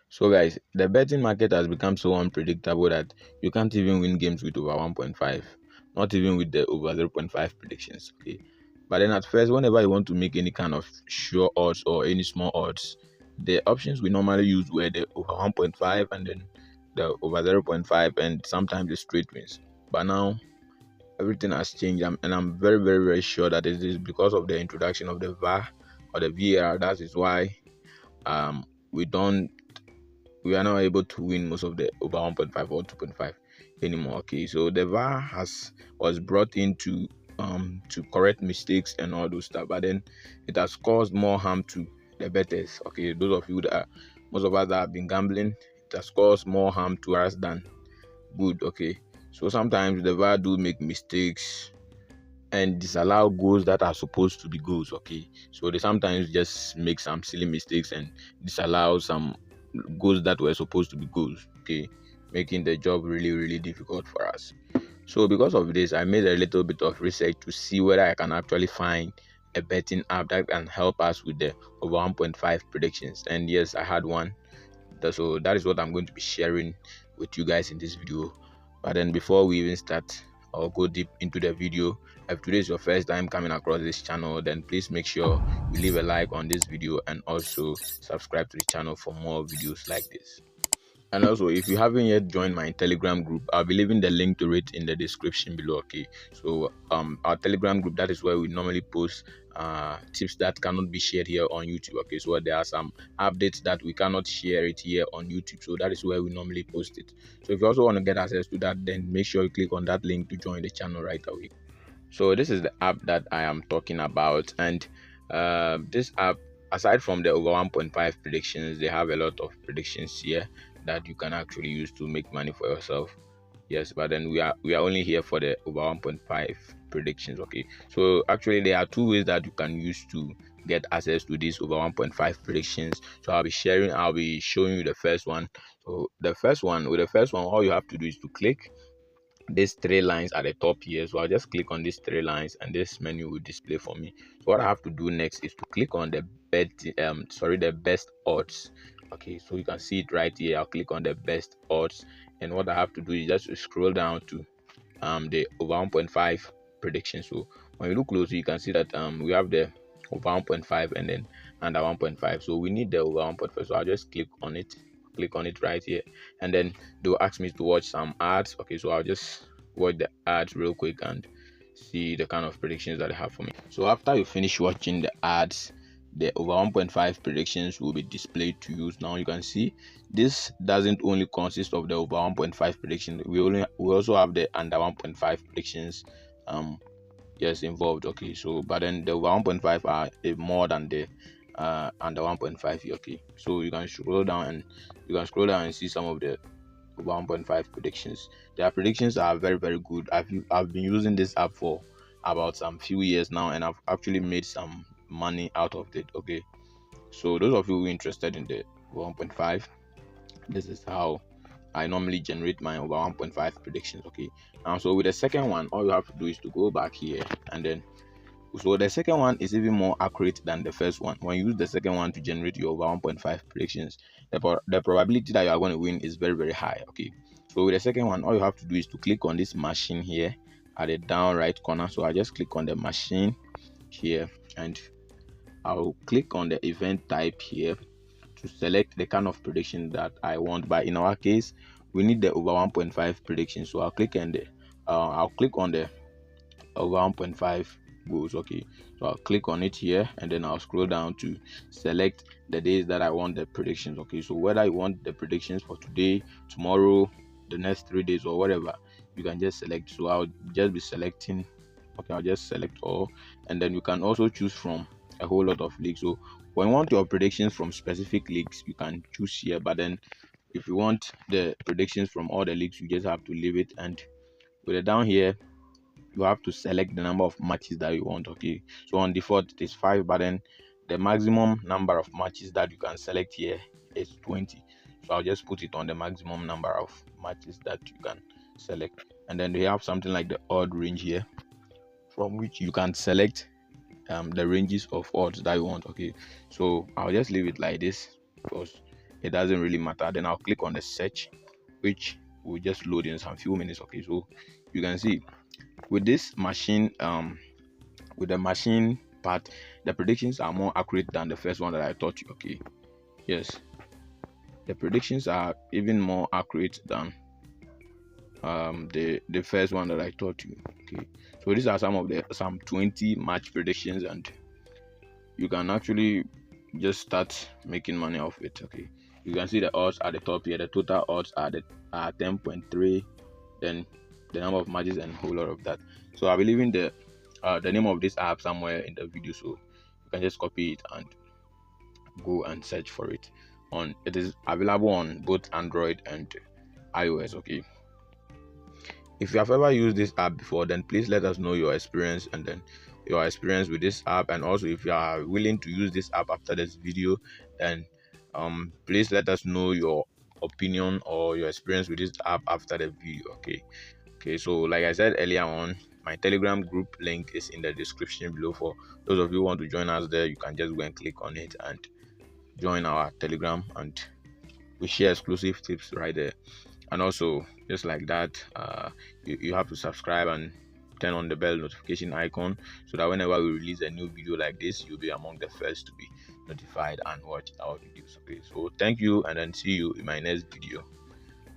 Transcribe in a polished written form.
So guys, the betting market has become so unpredictable that you can't even win games with over 1.5, not even with the over 0.5 predictions. Okay. But then at first, whenever you want to make any kind of sure odds or any small odds, the options we normally use were the over 1.5 and then the over 0.5 and sometimes the straight wins. But now everything has changed, and I'm very, very, very sure that it is because of the introduction of the VAR or the VAR. That is why um we don't we are not able to win most of the over 1.5 or 2.5 anymore. Okay, so the VAR was brought in to correct mistakes and all those stuff, but then it has caused more harm to the bettors. Okay, those of you that most of us that have been gambling, it has caused more harm to us than good. Okay, so sometimes the VAR do make mistakes and disallow goals that are supposed to be goals. Okay, so they sometimes just make some silly mistakes and disallow some goals that were supposed to be goals. Okay, making the job really, really difficult for us. So because of this, I made a little bit of research to see whether I can actually find a betting app that can help us with the over 1.5 predictions. And yes, I had one. So that is what I'm going to be sharing with you guys in this video. But then before we even start or go deep into the video, if today is your first time coming across this channel, then please make sure you leave a like on this video and also subscribe to the channel for more videos like this. And also, if you haven't yet joined my Telegram group, I'll be leaving the link to it in the description below. Okay, so our Telegram group, that is where we normally post tips that cannot be shared here on YouTube. Okay, so there are some updates that we cannot share it here on YouTube, so that is where we normally post it. So if you also want to get access to that, then make sure you click on that link to join the channel right away. So this is the app that I am talking about, and this app, aside from the over 1.5 predictions, they have a lot of predictions here that you can actually use to make money for yourself. Yes, but then we are only here for the over 1.5 predictions. Okay, so actually there are two ways that you can use to get access to these over 1.5 predictions. So I'll be showing you the first one. So the first one, all you have to do is to click these three lines at the top here. So I'll just click on these three lines and this menu will display for me. So what I have to do next is to click on the the best odds. Okay, so you can see it right here. I'll click on the best odds, and what I have to do is just to scroll down to the over 1.5 prediction. So when you look closely, you can see that we have the over 1.5 and then under 1.5. So we need the over 1.5. So I'll just click on it right here, and then they'll ask me to watch some ads. Okay, so I'll just watch the ads real quick and see the kind of predictions that they have for me. So after you finish watching the ads, the over 1.5 predictions will be displayed to you. Now you can see this doesn't only consist of the over 1.5 prediction. We also have the under 1.5 predictions yes involved. Okay, so but then the over 1.5 are more than the under 1.5. Okay, so you can scroll down and see some of the 1.5 predictions. Their predictions are very, very good. I've been using this app for about some few years now, and I've actually made some money out of it. Okay, so those of you who are interested in the 1.5, this is how I normally generate my over 1.5 predictions. Okay, and so with the second one, all you have to do is to go back here, and then so the second one is even more accurate than the first one. When you use the second one to generate your over 1.5 predictions, the probability that you are going to win is very, very high. Okay, so with the second one, all you have to do is to click on this machine here at the down right corner. So I just click on the machine here, and I'll click on the event type here to select the kind of prediction that I want. But in our case, we need the over 1.5 prediction. So I'll click on the over 1.5 goals. Okay, so I'll click on it here, and then I'll scroll down to select the days that I want the predictions. Okay, so whether you want the predictions for today, tomorrow, the next 3 days, or whatever, you can just select. So I'll just be selecting. Okay, I'll just select all, and then you can also choose from a whole lot of leagues. So when you want your predictions from specific leagues, you can choose here, but then if you want the predictions from all the leagues, you just have to leave it, and with it down here you have to select the number of matches that you want. Okay, so on default it is 5, but then the maximum number of matches that you can select here is 20. So I'll just put it on the maximum number of matches that you can select, and then they have something like the odd range here from which you can select the ranges of odds that you want. Okay, so I'll just leave it like this because it doesn't really matter. Then I'll click on the search, which will just load in some few minutes. Okay, so you can see with this machine, with the machine part, the predictions are more accurate than the first one that I taught you. Okay, yes, the predictions are even more accurate than the first one that I taught you. Okay, so these are some 20 match predictions, and you can actually just start making money off it. Okay, you can see the odds at the top here. The total odds are 10.3, then the number of matches and a whole lot of that. So I'll be leaving the name of this app somewhere in the video, so you can just copy it and go and search for it. It is available on both Android and iOS. Okay, if you have ever used this app before, then please let us know your experience, and then your experience with this app. And also, if you are willing to use this app after this video, then please let us know your opinion or your experience with this app after the video. Okay, so like I said earlier on, my Telegram group link is in the description below. For those of you who want to join us there, you can just go and click on it and join our Telegram, and we share exclusive tips right there. And also, just like that, you have to subscribe and turn on the bell notification icon, so that whenever we release a new video like this, you'll be among the first to be notified and watch our videos. Okay, so thank you, and then see you in my next video.